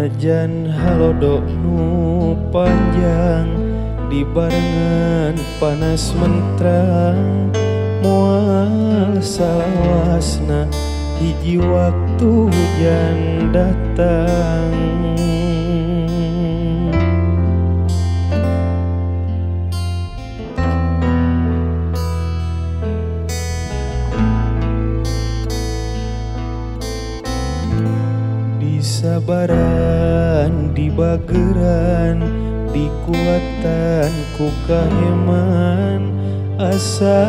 Najan halodok nu panjang dibarengan panas menterang moal salawasna hiji waktu hujan datang. Sabaran di bageran dikuatan ku kaheman asa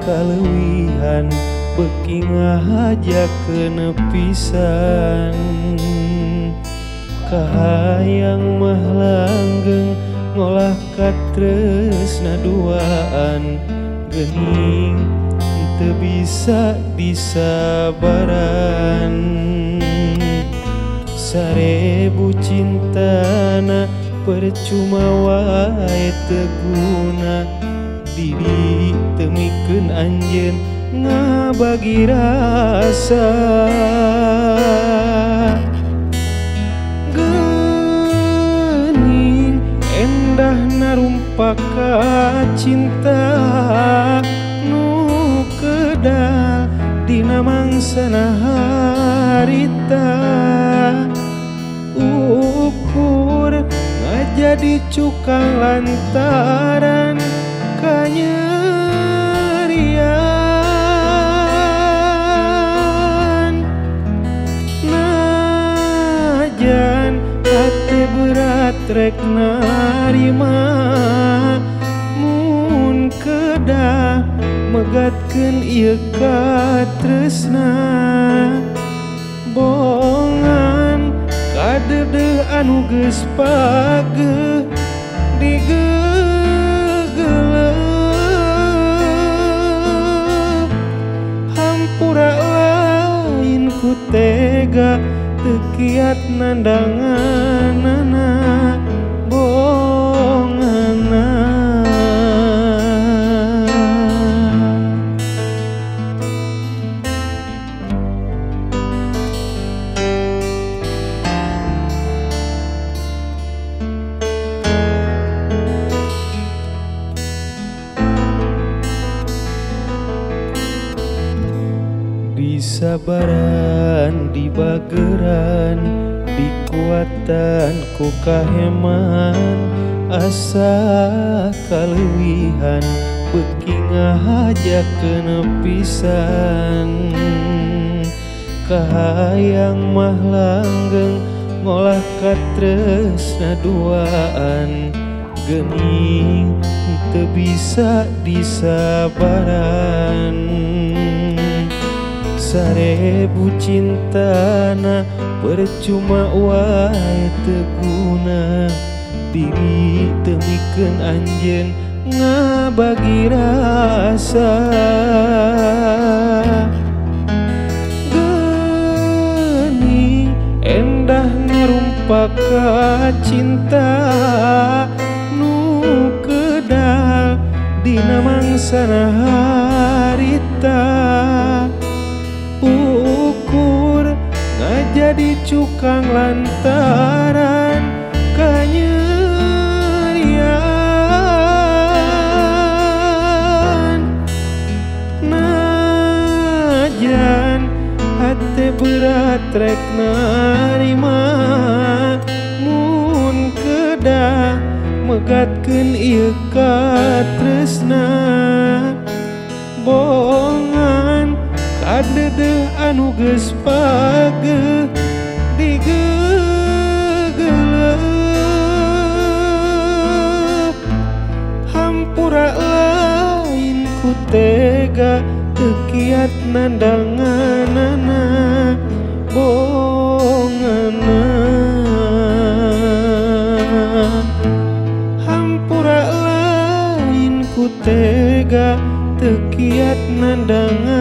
kaleuwihan beuki ngahajakeun pisan kahayang mah langgeng ngolah katresna duaan geuning teu bisa disabaran. Sarebu cintana percuma wae teu guna diri teu mikeun anjeun ngabagi rasa. Geuning endah narumpaka cinta nu kedah dina mangsana harita ukur ngajadi cukang lantaran kanyerian. Najan hati berat rek narima mun kedah megatkeun ieu katresna bongan kadeuh anu geus pageuh digegeleuh hampura lain ku tega teu kiat nandanganana bonganna. Sabaran di bageran dikuatan ku kaheman asa kaleuwihan beuki ngahajakeun pisan kahayang mah langgeng ngolah katresna duaan geuning teu bisa disabaran. Sarebu cintana percuma wae teu guna diri teu mikeun anjeun ngabagi rasa. Geuning endah narumpaka cinta nu kedah dina mangsana harita ukur ngajadi cukang lantaran kanyerian. Najan hati berat rek narima mun kedah megatkeun ieu katresna bongan kadeuh anu geus pageuh digegeleuh hampura lain ku tega teu kiat nandanganana bonganna. Hampura lain ku tega teu kiat nandanganana